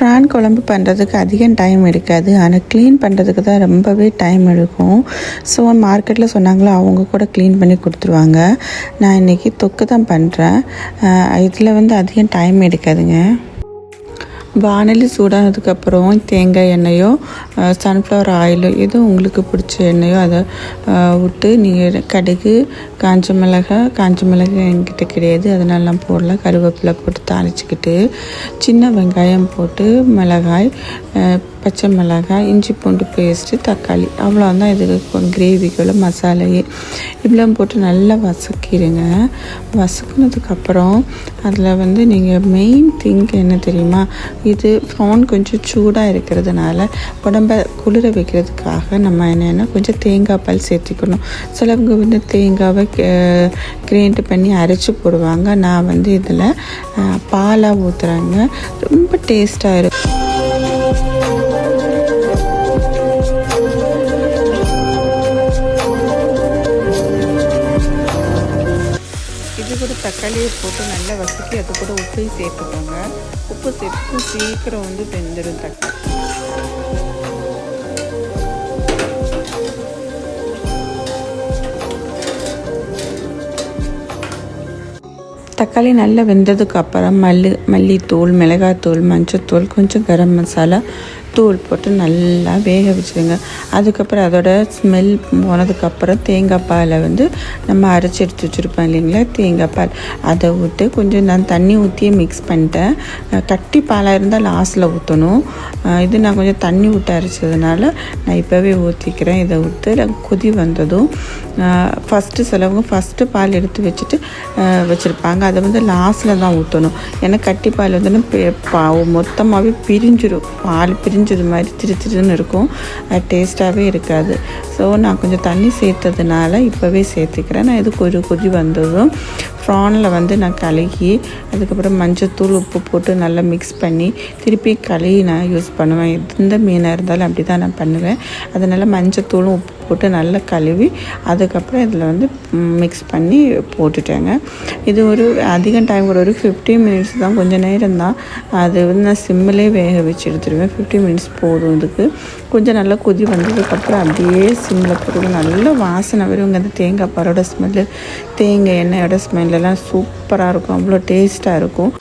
PRAN குழம்பு பண்ணுறதுக்கு அதிகம் டைம் எடுக்காது, ஆனால் க்ளீன் பண்ணுறதுக்கு தான் ரொம்பவே டைம் எடுக்கும். ஸோ மார்க்கெட்டில் சொன்னாங்களோ அவங்க கூட க்ளீன் பண்ணி கொடுத்துருவாங்க. நான் இன்றைக்கி தொக்கு தான் பண்ணுறேன். இதில் வந்து அதிகம் டைம் எடுக்காதுங்க. வானலி சூடானதுக்கப்புறம் தேங்காய் எண்ணெயோ சன்ஃப்ளவர் ஆயிலோ எதோ உங்களுக்கு பிடிச்ச எண்ணெயோ அதை விட்டு நீங்கள் கடுகு காஞ்ச மிளகாய் என்கிட்ட கிடையாது, அதனால நான் போடல. கருவேப்பிலை போட்டு தாளிச்சிக்கிட்டு சின்ன வெங்காயம் போட்டு மிளகாய், பச்சை மிளகாய், இஞ்சி பூண்டு பேஸ்ட்டு, தக்காளி, அவ்வளோதான் இதுக்கு கிரேவிக்குள்ள மசாலையே. இவ்வளோ போட்டு நல்லா வதக்கிடுங்க. வதக்கினதுக்கப்புறம் அதில் வந்து நீங்கள் மெயின் திங்க் என்ன தெரியுமா, இது ப்ரான் கொஞ்சம் சூடாக இருக்கிறதுனால உடம்பை குளிர வைக்கிறதுக்காக நம்ம என்னென்னா கொஞ்சம் தேங்காய் பால் சேர்த்திக்கணும். சிலவங்க வந்து தேங்காவை கிரைண்ட் பண்ணி அரைச்சி போடுவாங்க. நான் வந்து இதில் பாலாக ஊற்றுறாங்க, ரொம்ப டேஸ்ட்டாக இருக்கும். இது கூட தக்காளியை போட்டு நல்லா வதக்கி அது கூட உப்பையும் சேர்த்துக்கோங்க. உப்பு சேர்த்து சீக்கிரம் வந்து வெந்துடும் தக்காளி. தக்காளி நல்லா வெந்ததுக்கு அப்புறம் மல்லித்தூள், மிளகாத்தூள், மஞ்சத்தூள், கொஞ்சம் கரம் மசாலா தூள் போட்டு நல்லா வேக வச்சுருங்க. அதுக்கப்புறம் அதோட ஸ்மெல் போனதுக்கப்புறம் தேங்காய் பாலை வந்து நம்ம அரைச்சி எடுத்து வச்சுருப்போம் இல்லைங்களா, தேங்காய் பால் அதை விட்டு கொஞ்சம் நான் தண்ணி ஊற்றியே மிக்ஸ் பண்ணிட்டேன். கட்டி பாலாக இருந்தால் லாஸ்ட்டில் ஊற்றணும். இது நான் கொஞ்சம் தண்ணி விட்டு அரைச்சதுனால நான் இப்போவே ஊற்றிக்கிறேன். இதை விட்டு கொதி வந்ததும் ஃபஸ்ட்டு பால் எடுத்து வச்சுருப்பாங்க, அதை வந்து லாஸ்ட்டில் தான் ஊற்றணும். ஏன்னா கட்டி பால் வந்து மொத்தமாகவே பிரிஞ்சிடும். பால் பிரிஞ்சது மாதிரி திருன்னு இருக்கும், டேஸ்ட்டாகவே இருக்காது. ஸோ நான் கொஞ்சம் தண்ணி சேர்த்ததுனால இப்போவே சேர்த்துக்கிறேன். நான் இதுக்கு ஒரு கொதி வந்ததும் ப்ரானில் வந்து நான் கழுகி அதுக்கப்புறம் மஞ்சத்தூள், உப்பு போட்டு நல்லா மிக்ஸ் பண்ணி திருப்பி கழுகி நான் யூஸ் பண்ணுவேன். எந்த மீனாக இருந்தாலும் அப்படி தான் நான் பண்ணுவேன். அதனால் மஞ்சத்தூளும் உப்பு போட்டு நல்லா கழுவி அதுக்கப்புறம் இதில் வந்து மிக்ஸ் பண்ணி போட்டுட்டேங்க. இது ஒரு அதிகம் டைம் ஒரு 15 மினிட்ஸ் தான், கொஞ்சம் நேரம் தான். அது வந்து நான் சிம்மிலே வேக வச்சு எடுத்துடுவேன். 15 மினிட்ஸ் போதும். இதுக்கு கொஞ்சம் நல்லா கொதி வந்ததுக்கப்புறம் அப்படியே சிம்மில் போட்டு நல்ல வாசனை வரும். அந்த தேங்காய் பாலோட ஸ்மெல்லு, தேங்காய் எண்ணெயோட ஸ்மெல்லாம் சூப்பராக இருக்கும், அவ்வளோ டேஸ்ட்டாக இருக்கும்.